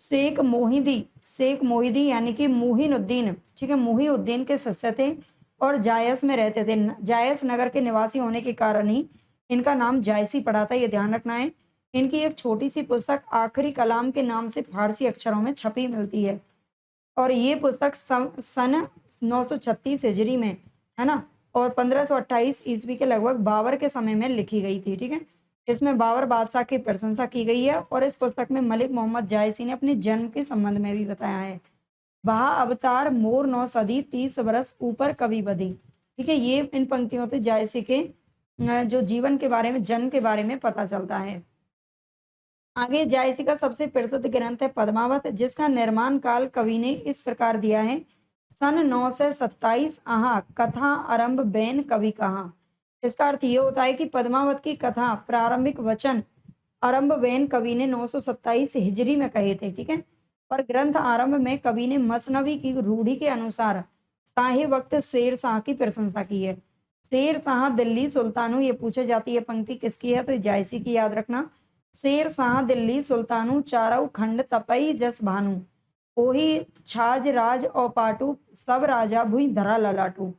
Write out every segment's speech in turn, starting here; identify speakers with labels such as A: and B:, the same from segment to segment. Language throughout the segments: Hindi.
A: शेख मोहिदी यानी कि मुहिनुद्दीन, ठीक है, मुहिउद्दीन के शिष्य थे और जायस में रहते थे। जायस नगर के निवासी होने के कारण ही इनका नाम जायसी पड़ा था, ये ध्यान रखना है। इनकी एक छोटी सी पुस्तक आखिरी कलाम के नाम से फारसी अक्षरों में छपी मिलती है और ये पुस्तक सन 936 हिजरी में, है ना, और 1528 ईस्वी के लगभग बाबर के समय में लिखी गई थी, ठीक है। इसमें बाबर बादशाह की प्रशंसा की गई है और इस पुस्तक में मलिक मोहम्मद जायसी ने अपने जन्म के संबंध में भी बताया है। बहा अवतार मोर 9 सदी 30 बरस ऊपर कवि बधी, ठीक है। ये इन पंक्तियों से जायसी के जो जीवन के बारे में, जन्म के बारे में पता चलता है। आगे जायसी का सबसे प्रसिद्ध ग्रंथ है पद्मावत, जिसका निर्माण काल कवि ने इस प्रकार दिया है। सन 927 आहा कथा आरंभ बैन कवि कहा। इसका अर्थ ये होता है कि पद्मावत की कथा प्रारंभिक वचन आरंभ बैन कवि ने 927 हिजरी में कहे थे, ठीक है। पर ग्रंथ आरंभ में कवि ने मसनवी की रूढ़ी के अनुसार शाही वक्त शेर शाह की प्रशंसा की है। शेर शाह दिल्ली सुल्तानू, ये पूछे जाती है पंक्ति किसकी है, तो जायसी की याद रखना। शेर शाह दिल्ली सुल्तानू चारऊ खंड तपई जस भानु, ओही छाज राज और पाटू सब राजा भुई धरा ललाटू।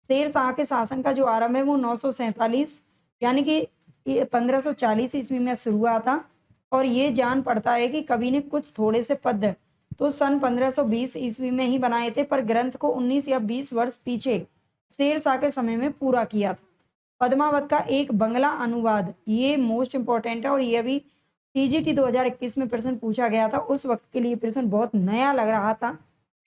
A: शेर शाह के शासन का जो आरंभ है वो 947 यानी कि 1540 ईस्वी में शुरू हुआ था और ये जान पड़ता है कि कवि ने कुछ थोड़े से पद्य तो सन 1520 ईस्वी में ही बनाए थे, पर ग्रंथ को 19 या 20 वर्ष पीछे शेर शाह के समय में पूरा किया था। पद्मावत का एक बंगला अनुवाद, ये मोस्ट इंपॉर्टेंट है और ये भी टीजीटी 2021 में प्रश्न पूछा गया था, उस वक्त के लिए प्रश्न बहुत नया लग रहा था,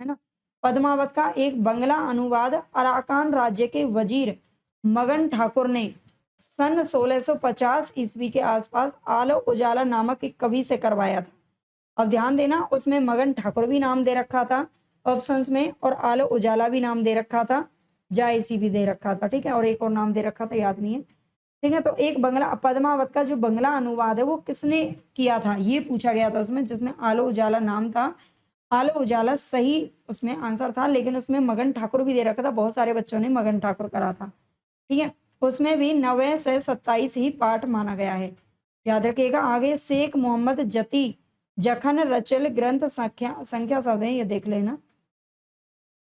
A: है ना। पद्मावत का एक बंगला अनुवाद अराकान राज्य के वजीर मगन ठाकुर ने सन 1650 ईस्वी के आसपास आलो उजाला नामक एक कवि से करवाया था। अब ध्यान देना, उसमें मगन ठाकुर भी नाम दे रखा था ऑप्शंस में और आलो उजाला भी नाम दे रखा था, जायसी भी दे रखा था, ठीक है, और एक और नाम दे रखा था, याद नहीं है, ठीक है। तो एक बंगला पद्मावत का जो बंगला अनुवाद है वो किसने किया था ये पूछा गया था उसमें, जिसमें आलो उजाला नाम था। आलो उजाला सही उसमें आंसर था, लेकिन उसमें मगन ठाकुर भी दे रखा था, बहुत सारे बच्चों ने मगन ठाकुर करा था, ठीक है। उसमें भी 9 से 27 ही पाठ माना गया है, याद रखिएगा। आगे शेख मोहम्मद जती जखन रचल ग्रंथ संख्या शब्द है, ये देख लेना।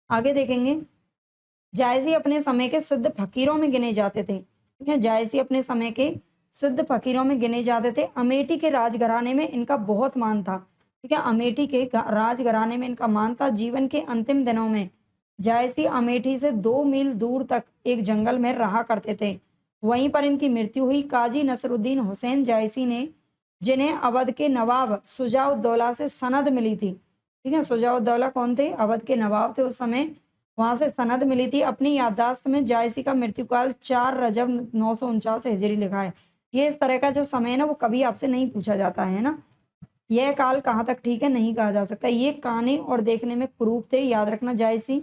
A: आगे देखेंगे, जायसी अपने समय के सिद्ध फकीरों में गिने जाते थे, ठीक है। जायसी अपने समय के सिद्ध फकीरों में गिने जाते थे। अमेठी के राजघराने में इनका बहुत मान था, ठीक है। अमेठी के राजघराने में इनका मान था। जीवन के अंतिम दिनों में जायसी अमेठी से 2 मील दूर तक एक जंगल में रहा करते थे, वहीं पर इनकी मृत्यु हुई। काजी नसरुद्दीन हुसैन जायसी ने, जिन्हें अवध के नवाब सुजाउद्दौला से सनद मिली थी, ठीक है। सुजाउद्दौला कौन थे, अवध के नवाब थे उस समय, वहां से सनद मिली थी। अपनी याददाश्त में जायसी का मृत्युकाल 4 रजब 949 हिजरी लिखा है। ये इस तरह का जो समय है ना वो कभी आपसे नहीं पूछा जाता है ना, यह काल कहाँ तक ठीक है नहीं कहा जा सकता। ये काने और देखने में कुरूप थे, याद रखना। जायसी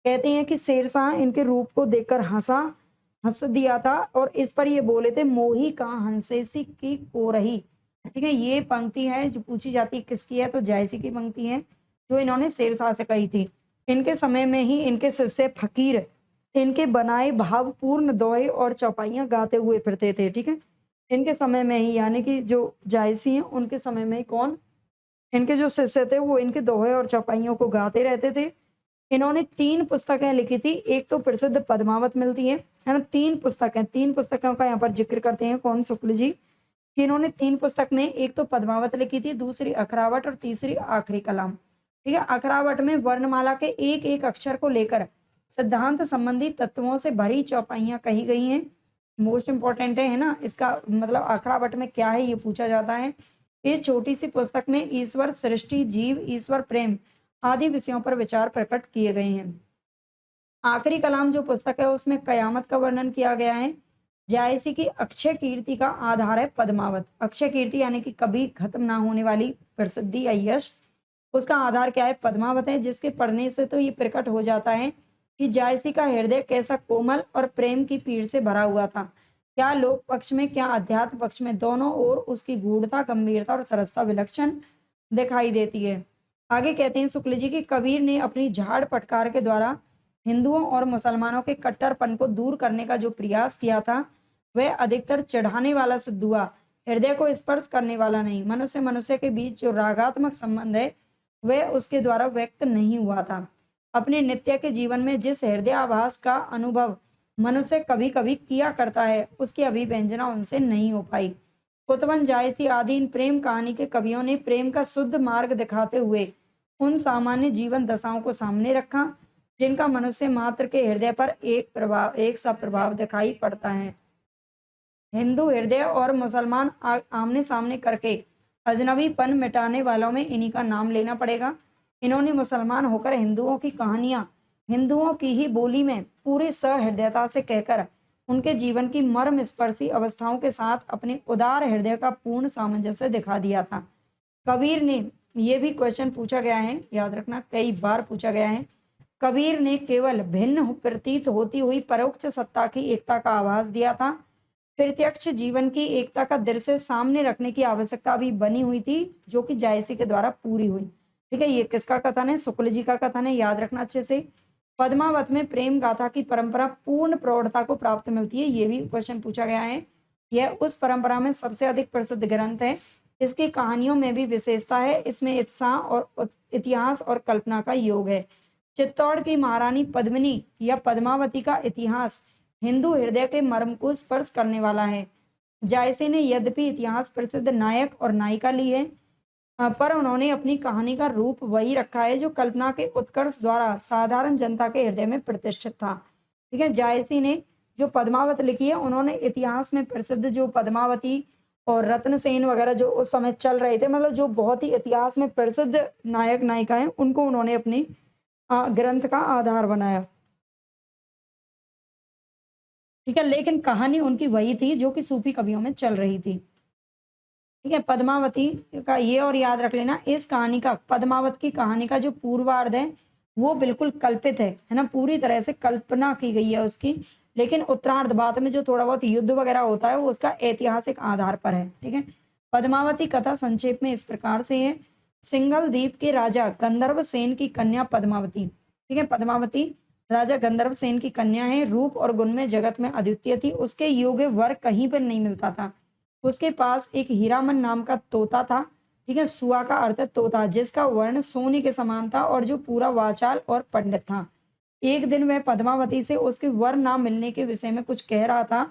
A: कहते हैं कि शेरशाह इनके रूप को देखकर हंस दिया था और इस पर ये बोले थे मोही का हंसेसी की को रही, ठीक है। ये पंक्ति है जो पूछी जाती है किसकी है, तो जायसी की पंक्ति है जो इन्होंने शेरशाह से कही थी। इनके समय में ही इनके शिष्य फकीर इनके बनाए भावपूर्ण दोहे और चौपाइयां गाते हुए फिरते थे, ठीक है। इनके समय में ही यानी कि जो जायसी हैं उनके समय में कौन, इनके जो शिष्य थे वो इनके दोहे और चौपाइयों को गाते रहते थे। इन्होंने 3 पुस्तकें लिखी थी, एक तो प्रसिद्ध पद्मावत मिलती है ना, 3 पुस्तकें, 3 पुस्तकों का यहाँ पर जिक्र करते हैं कौन, शुक्ल जी, कि इन्होंने 3 पुस्तक में एक तो पद्मावत लिखी थी, दूसरी अखरावट और तीसरी आखिरी कलाम, ठीक है। अखरावट में वर्णमाला के एक एक अक्षर को लेकर सिद्धांत संबंधी तत्वों से भरी चौपाइयां कही गई हैं, मोस्ट इंपॉर्टेंट है ना। इसका मतलब अखरावट में क्या है ये पूछा जाता है। इस छोटी सी पुस्तक में ईश्वर, सृष्टि, जीव, ईश्वर, प्रेम आदि विषयों पर विचार प्रकट किए गए हैं। आखिरी कलाम जो पुस्तक है उसमें कयामत का वर्णन किया गया है। जायसी की अक्षय कीर्ति का आधार है पद्मावत। अक्षय कीर्ति यानी कि कभी खत्म ना होने वाली प्रसिद्धि या यश, उसका आधार क्या है, पद्मावत है, जिसके पढ़ने से तो ये प्रकट हो जाता है कि जायसी का हृदय कैसा कोमल और प्रेम की पीड़ से भरा हुआ था। क्या लोक पक्ष में क्या अध्यात्म पक्ष में, दोनों ओर उसकी गूढ़ता, गंभीरता और सरसता विलक्षण दिखाई देती है। आगे कहते हैं शुक्ल जी की कबीर ने अपनी झाड़ फटकार के द्वारा हिंदुओं और मुसलमानों के कट्टरपन को दूर करने का जो प्रयास किया था वह अधिकतर चढ़ाने वाला सिद्ध हुआ, हृदय को स्पर्श करने वाला नहीं। मनुष्य मनुष्य के बीच जो रागात्मक संबंध है वह उसके द्वारा व्यक्त नहीं हुआ था। अपने नित्य के जीवन में जिस हृदयाभास का अनुभव मनुष्य कभी कभी किया करता है, उसकी अभिव्यंजना उनसे नहीं हो पाई। कुतवन जायसी आदि इन प्रेम कहानी के कवियों ने प्रेम का शुद्ध मार्ग दिखाते हुए उन सामान्य जीवन दशाओं को सामने रखा जिनका मनुष्य मात्र के हृदय पर एक सा प्रभाव दिखाई पड़ता है। हिंदू हृदय और मुसलमान आमने सामने करके अजनबीपन मिटाने वालों में इन्हीं का नाम लेना पड़ेगा। इन्होंने मुसलमान होकर हिंदुओं की कहानियां हिंदुओं की ही बोली में पूरी सहृदयता से कहकर उनके जीवन की मर्म स्पर्शी अवस्थाओं के साथ अपने उदार हृदय का पूर्ण सामंजस्य दिखा दिया था। कबीर ने, ये भी क्वेश्चन पूछा गया है, याद रखना कई बार पूछा गया है, कबीर ने केवल भिन्न प्रतीत होती हुई परोक्ष सत्ता की एकता का आभास दिया था। प्रत्यक्ष जीवन की एकता का दृश्य सामने रखने की आवश्यकता भी बनी हुई थी, जो कि जायसी के द्वारा पूरी हुई। ठीक है, ये किसका कथन है? शुक्ल जी का कथन है, याद रखना अच्छे से। पद्मावत में प्रेम गाथा की परंपरा पूर्ण प्रौढ़ता को प्राप्त मिलती है, ये भी क्वेश्चन पूछा गया है। यह उस परंपरा में सबसे अधिक प्रसिद्ध ग्रंथ है। इसकी कहानियों में भी विशेषता है, इसमें उत्साह और इतिहास और कल्पना का योग है। चित्तौड़ की महारानी पद्मिनी या पद्मावती का इतिहास हिंदू हृदय के मर्म को स्पर्श करने वाला है। जायसे ने यद्यपि इतिहास प्रसिद्ध नायक और नायिका ली है, पर उन्होंने अपनी कहानी का रूप वही रखा है जो कल्पना के उत्कर्ष द्वारा साधारण जनता के हृदय में प्रतिष्ठित था। ठीक है, जायसी ने जो पद्मावत लिखी है, उन्होंने इतिहास में प्रसिद्ध जो पद्मावती और रत्नसेन वगैरह जो उस समय चल रहे थे, मतलब जो बहुत ही इतिहास में प्रसिद्ध नायक नायिका हैं, उनको उन्होंने अपने ग्रंथ का आधार बनाया। ठीक है, लेकिन कहानी उनकी वही थी जो कि सूफी कवियों में चल रही थी। ठीक है, पद्मावती का ये और याद रख लेना, इस कहानी का, पद्मावत की कहानी का जो पूर्वार्ध है वो बिल्कुल कल्पित है ना, पूरी तरह से कल्पना की गई है उसकी। लेकिन उत्तरार्ध बाद में जो थोड़ा बहुत युद्ध वगैरह होता है वो उसका ऐतिहासिक आधार पर है। ठीक है, पद्मावती कथा संक्षेप में इस प्रकार से है। सिंघल द्वीप के राजा गंधर्व सेन की कन्या पद्मावती। ठीक है, पद्मावती राजा गंधर्व सेन की कन्या है, रूप और गुण में जगत में अद्वितीय थी, उसके योग्य वर कहीं पर नहीं मिलता था। उसके पास एक हीरामन नाम का तोता था। ठीक है, सुआ का अर्थ है तोता, जिसका वर्ण सोने के समान था और जो पूरा वाचाल और पंडित था। एक दिन वह पद्मावती से उसके वर ना मिलने के विषय में कुछ कह रहा था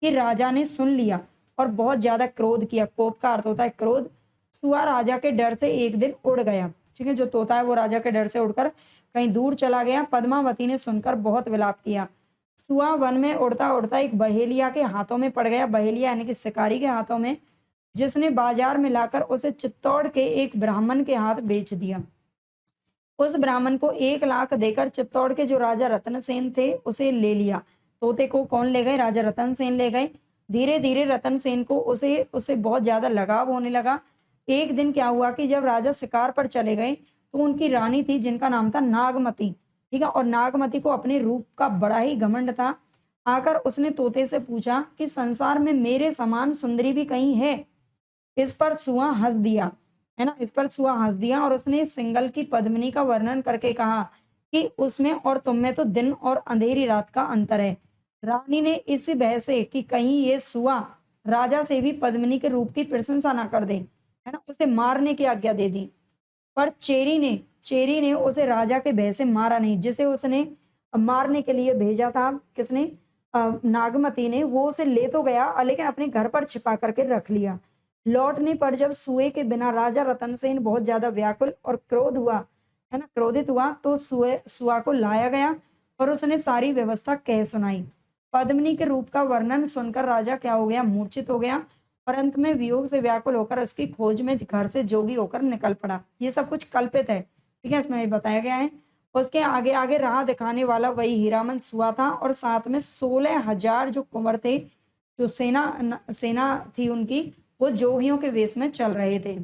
A: कि राजा ने सुन लिया और बहुत ज्यादा क्रोध किया। कोप का अर्थ होता है क्रोध। सुआ राजा के डर से एक दिन उड़ गया। ठीक है, जो तोता है वो राजा के डर से उड़कर कहीं दूर चला गया। पद्मावती ने सुनकर बहुत विलाप किया। सुआ वन में उड़ता उड़ता एक बहेलिया के हाथों में पड़ गया। बहेलिया यानी कि शिकारी के हाथों में, जिसने बाजार में लाकर उसे चित्तौड़ के एक ब्राह्मण के हाथ बेच दिया। उस ब्राह्मण को 1 लाख देकर चित्तौड़ के जो राजा रतनसेन थे उसे ले लिया। तोते को कौन ले गए? राजा रतनसेन ले गए। धीरे धीरे रतनसेन को उसे उससे बहुत ज्यादा लगाव होने लगा। एक दिन क्या हुआ कि जब राजा शिकार पर चले गए तो उनकी रानी थी जिनका नाम था नागमती। ठीक है, और नागमती को अपने रूप का बड़ा ही घमंड था। आकर उसने तोते से पूछा कि संसार में मेरे समान सुंदरी भी कहीं है? इस पर सुआ हंस दिया, है ना, इस पर सुआ हंस दिया और उसने सिंगल की पद्मिनी का वर्णन करके कहा कि उसमें और तुम में तो दिन और अंधेरी रात का अंतर है। रानी ने इस भय से कि कहीं ये सुआ राजा से भी पद्मिनी के रूप की प्रशंसा ना कर दे, है ना, उसे मारने की आज्ञा दे दी। पर चेरी ने उसे राजा के भय से मारा नहीं। जिसे उसने मारने के लिए भेजा था, किसने? नागमती ने। वो उसे ले तो गया लेकिन अपने घर पर छिपा करके रख लिया। लौटने पर जब सुए के बिना राजा रतनसेन बहुत ज्यादा व्याकुल और क्रोध हुआ, है ना, क्रोधित हुआ, तो सुआ को लाया गया और उसने सारी व्यवस्था कह सुनाई। पद्मिनी के रूप का वर्णन सुनकर राजा क्या हो गया? मूर्छित हो गया और अंत में वियोग से व्याकुल होकर उसकी खोज में घर से जोगी होकर निकल पड़ा। ये सब कुछ कल्पित है। ठीक है, इसमें बताया गया है। उसके आगे आगे राह दिखाने वाला वही हीरामन सुआ था और साथ में 16,000 जो कुंवर थे, जो सेना थी उनकी, वो जोगियों के वेश में चल रहे थे।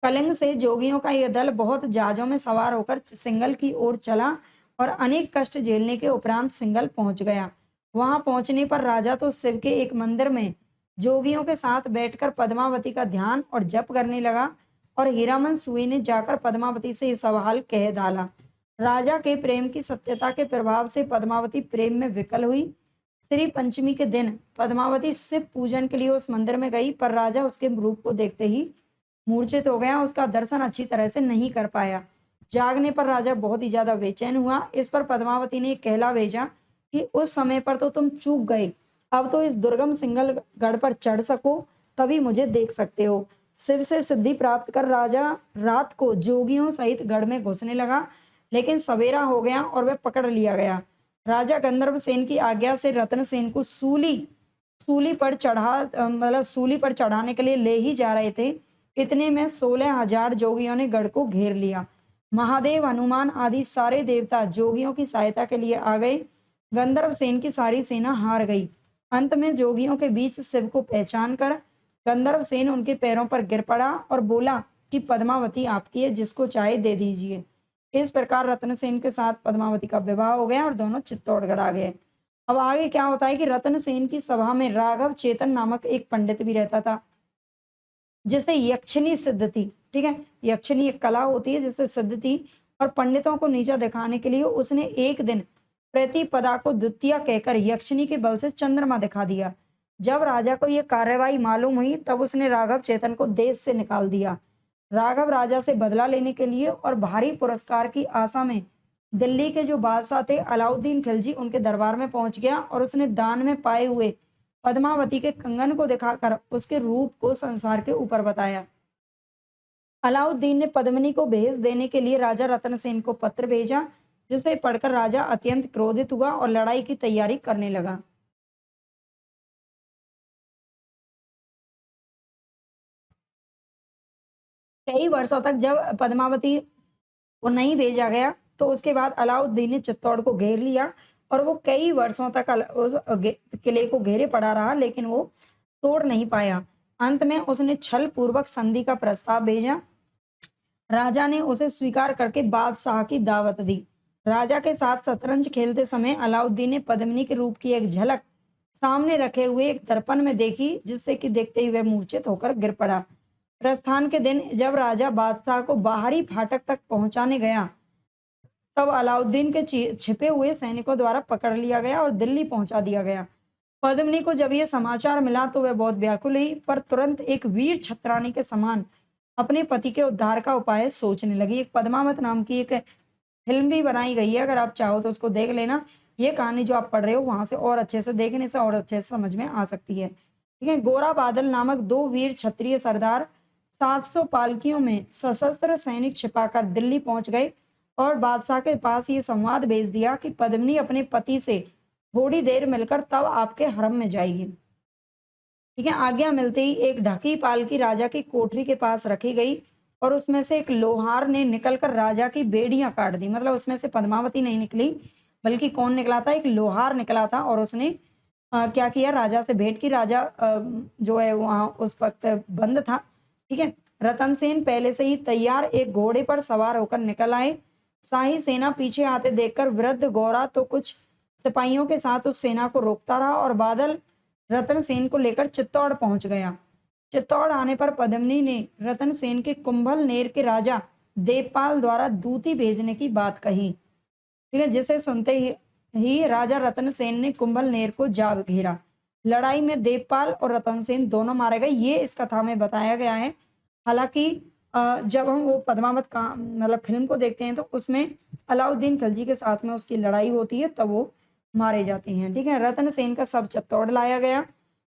A: कलिंग से जोगियों का यह दल बहुत जहाजों में सवार होकर सिंगल की ओर चला और अनेक कष्ट झेलने के उपरांत सिंगल पहुंच गया। वहां पहुंचने पर राजा तो शिव के एक मंदिर में जोगियों के साथ बैठकर पद्मावती का ध्यान और जप करने लगा और हीरामन सुई ने जाकर पद्मावती से यह सवाल कह डाला। राजा के प्रेम की सत्यता के प्रभाव से पद्मावती प्रेम में विकल हुई। श्री पंचमी के दिन पद्मावती शिव पूजन के लिए उस मंदिर में गई, पर राजा उसके रूप को देखते ही मूर्छित हो गया, उसका दर्शन अच्छी तरह से नहीं कर पाया। जागने पर राजा बहुत ही ज्यादा बेचैन हुआ। इस पर पद्मावती ने एक कहला भेजा कि उस समय पर तो तुम चूक गए, अब तो इस दुर्गम सिंगल गढ़ पर चढ़ सको तभी मुझे देख सकते हो। शिव से सिद्धि प्राप्त कर राजा रात को जोगियों सहित गढ़ में घुसने लगा, लेकिन सवेरा हो गया और वह पकड़ लिया गया। राजा गंधर्व सेन की आज्ञा से रत्न सेन को सूली पर मतलब सूली पर चढ़ाने के लिए ले ही जा रहे थे। इतने में 16,000 जोगियों ने गढ़ को घेर लिया। महादेव, हनुमान आदि सारे देवता जोगियों की सहायता के लिए आ गए। गंधर्व सेन की सारी सेना हार गई। अंत में जोगियों के बीच शिव को पहचान कर गंधर्व सेन उनके पैरों पर गिर पड़ा और बोला कि पद्मावती आपकी है, जिसको चाहे दे दीजिए। इस प्रकार रत्नसेन के साथ पद्मावती का विवाह हो गया और दोनों चित्तौड़गढ़ आ गए। अब आगे क्या होता है कि रत्नसेन की सभा में राघव चेतन नामक एक पंडित भी रहता था, जिसे यक्षिणी सिद्ध थी। ठीक है, यक्षिणी एक कला होती है जिससे सिद्ध थी, और पंडितों को नीचा दिखाने के लिए उसने एक दिन प्रतिपदा को द्वितीय कहकर यक्षिणी के बल से चंद्रमा दिखा दिया। जब राजा को यह कार्यवाही मालूम हुई तब उसने राघव चेतन को देश से निकाल दिया। राघव राजा से बदला लेने के लिए और भारी पुरस्कार की आशा में दिल्ली के जो बादशाह थे अलाउद्दीन खिलजी, उनके दरबार में पहुंच गया और उसने दान में पाए हुए पद्मावती के कंगन को दिखाकर उसके रूप को संसार के ऊपर बताया। अलाउद्दीन ने पद्मिनी को भेज देने के लिए राजा रत्नसेन को पत्र भेजा, जिसे पढ़कर राजा अत्यंत क्रोधित हुआ और लड़ाई की तैयारी करने लगा। कई वर्षों तक जब पद्मावती को नहीं भेजा गया तो उसके बाद अलाउद्दीन ने चित्तौड़ को घेर लिया और वो कई वर्षों तक उस किले को घेरे पड़ा रहा, लेकिन वो तोड़ नहीं पाया। अंत में उसने छल पूर्वक संधि का प्रस्ताव भेजा। राजा ने उसे स्वीकार करके बादशाह की दावत दी। राजा के साथ शतरंज खेलते समय अलाउद्दीन ने पद्मिनी के रूप की एक झलक सामने रखे हुए एक दर्पण में देखी, जिससे कि देखते ही वह मूर्छित होकर गिर पड़ा। प्रस्थान के दिन जब राजा बादशाह को बाहरी फाटक तक पहुंचाने गया तब अलाउद्दीन के छिपे हुए सैनिकों द्वारा पकड़ लिया गया और दिल्ली पहुंचा दिया गया। पद्मिनी को जब यह समाचार मिला तो वह बहुत व्याकुल हुई, पर तुरंत एक वीर छत्रानी के समान अपने पति के उद्धार का उपाय सोचने लगी। एक पद्मावत नाम की एक फिल्म भी बनाई गई है, अगर आप चाहो तो उसको देख लेना। ये कहानी जो आप पढ़ रहे हो वहां से और अच्छे से देखने से और अच्छे से समझ में आ सकती है। ठीक है, गोरा बादल नामक दो वीर क्षत्रिय सरदार 700 पालकियों में सशस्त्र सैनिक छिपाकर दिल्ली पहुंच गए और बादशाह के पास ये संवाद भेज दिया कि पद्मिनी अपने पति से थोड़ी देर मिलकर तब आपके हरम में जाएगी। ठीक है, आज्ञा मिलते ही एक ढकी पालकी राजा की कोठरी के पास रखी गई और उसमें से एक लोहार ने निकलकर राजा की बेड़ियां काट दी। मतलब उसमें से पद्मावती नहीं निकली, बल्कि कौन निकला था, एक लोहार निकला था और उसने क्या किया, राजा से भेंट की। राजा जो है वहां उस वक्त बंद था। ठीक है, रतनसेन पहले से ही तैयार एक घोड़े पर सवार होकर निकल आए। शाही सेना पीछे आते देखकर वृद्ध गौरा तो कुछ सिपाहियों के साथ उस सेना को रोकता रहा और बादल रतनसेन को लेकर चित्तौड़ पहुंच गया। चित्तौड़ आने पर पद्मिनी ने रतनसेन के कुंभलनेर के राजा देवपाल द्वारा दूती भेजने की बात कही। ठीक है, जिसे सुनते ही राजा रतनसेन ने कुंभलनेर को जा घेरा। लड़ाई में देवपाल और रतनसेन दोनों मारे गए, ये इस कथा में बताया गया है। हालांकि जब हम वो पद्मावत का मतलब फिल्म को देखते हैं तो उसमें अलाउद्दीन खिलजी के साथ में उसकी लड़ाई होती है, तब वो मारे जाते हैं। ठीक है, रतनसेन का शव चित्तौड़ लाया गया।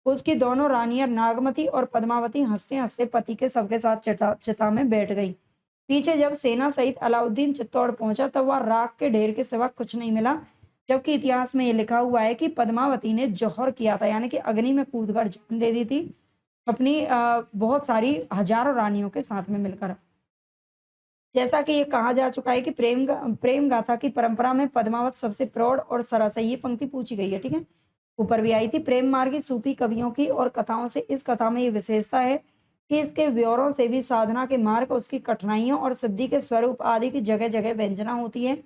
A: उसकी दोनों रानियां नागमती और पद्मावती हंसते हंसते पति के शव के साथ चिता में बैठ गई। पीछे जब सेना सहित अलाउद्दीन चित्तौड़ पहुंचा तब वह राख के ढेर के सिवा कुछ नहीं मिला, जबकि इतिहास में ये लिखा हुआ है कि पद्मावती ने जौहर किया था, यानी कि अग्नि में कूदकर जान दे दी थी अपनी बहुत सारी हजारों रानियों के साथ में मिलकर। जैसा कि ये कहा जा चुका है कि प्रेम गाथा की परंपरा में पद्मावत सबसे प्रौढ़ और सरस है। ये पंक्ति पूछी गई है, ठीक है, ऊपर भी आई थी। प्रेम मार्गी सूफी कवियों की और कथाओं से इस कथा में ये विशेषता है कि इसके व्योरों से भी साधना के मार्ग, उसकी कठिनाइयों और सिद्धि के स्वरूप आदि की जगह जगह व्यंजना होती है,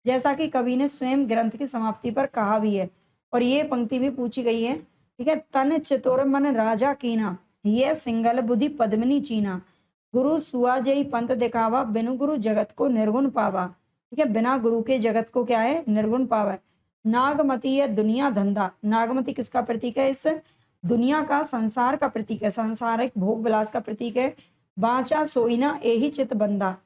A: जैसा कि कवि ने स्वयं ग्रंथ की समाप्ति पर कहा भी है। और ये पंक्ति भी पूछी गई है। ठीक है, तन चितोर मन राजा कीना, ये सिंगल बुद्धि पद्मिनी चीना, गुरु सुआ जय पंथ दिखावा, बिनु गुरु जगत को निर्गुण पावा। ठीक है, बिना गुरु के जगत को क्या है, निर्गुण पावा। नागमती है दुनिया धंधा, नागमती किसका प्रतीक है, इस दुनिया का, संसार का प्रतीक है, संसारिक भोग विलास का प्रतीक है। बाचा सोईना एही चित बंदा,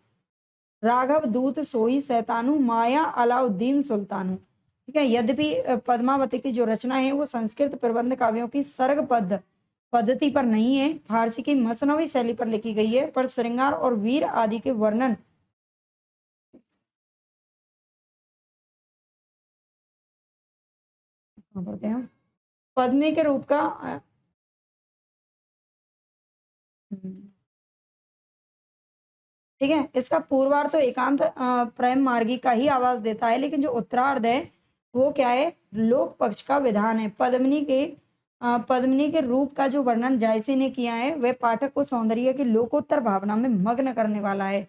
A: राघव दूत सोई सैतानु, माया अलाउद्दीन सुल्तानु। ठीक है, यद्यपि पद्मावती की जो रचना है वो संस्कृत प्रबंध काव्यों की सर्ग पद पद्धति पर नहीं है, फारसी की मसनवी शैली पर लिखी गई है, पर श्रृंगार और वीर आदि के वर्णन पढ़ते हैं पद्मिनी के रूप का ठीक है, इसका पूर्वार्ध तो एकांत प्रेम मार्गी का ही आवाज देता है, लेकिन जो उत्तरार्ध है वो क्या है, लोक पक्ष का विधान है। पद्मिनी के रूप का जो वर्णन जायसी ने किया है वह पाठक को सौंदर्य की लोकोत्तर भावना में मग्न करने वाला है।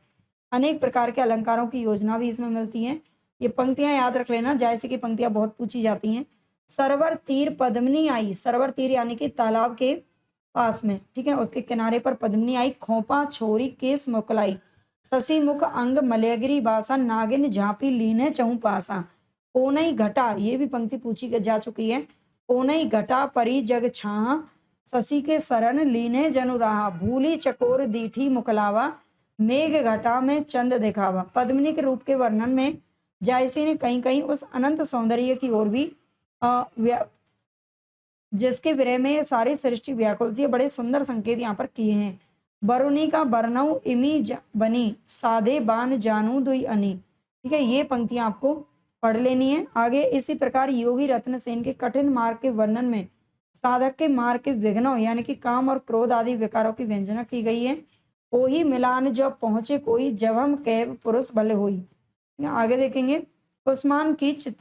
A: अनेक प्रकार के अलंकारों की योजना भी इसमें मिलती है। ये पंक्तियां याद रख लेना, जायसी की पंक्तियां बहुत पूछी जाती हैं। सरवर तीर पद्मिनी आई, सरवर तीर यानी कि तालाब के पास में, ठीक है, उसके किनारे पर पद्मिनी आई, खोपा छोरी केस मोकलाई, शशि मुख अंग मलयगिरी बासा, नागिन झांपी लीने चहु पासा, ओनई घटा, ये भी पंक्ति पूछी जा चुकी है। ओनई घटा परी जग छाहा, शशि के शरण लीने जनु राहा, भूली चकोर दीठी मुकलावा, मेघ घटा में चंद दिखावा। पद्मिनी के रूप के वर्णन में जायसी ने कहीं कहीं उस अनंत सौंदर्य की ओर भी जिसके विरह में सारी सृष्टि व्याकुल सी, बड़े सुंदर संकेत यहाँ पर किए हैं। बरुनी का बरनऊ इमी बनी, साधे बान जानू दुई अनी। ठीक है, ये पंक्तियां आपको पढ़ लेनी है। आगे इसी प्रकार योगी रत्न सेन के कठिन मार्ग के वर्णन में साधक के मार्ग के विघ्नों यानी कि काम और क्रोध आदि विकारों की व्यंजना की गई है। ओही मिलान जब पहुंचे कोई, जब हम कैब पुरुष भले हुई। आगे देखेंगे उस्मान की चित्र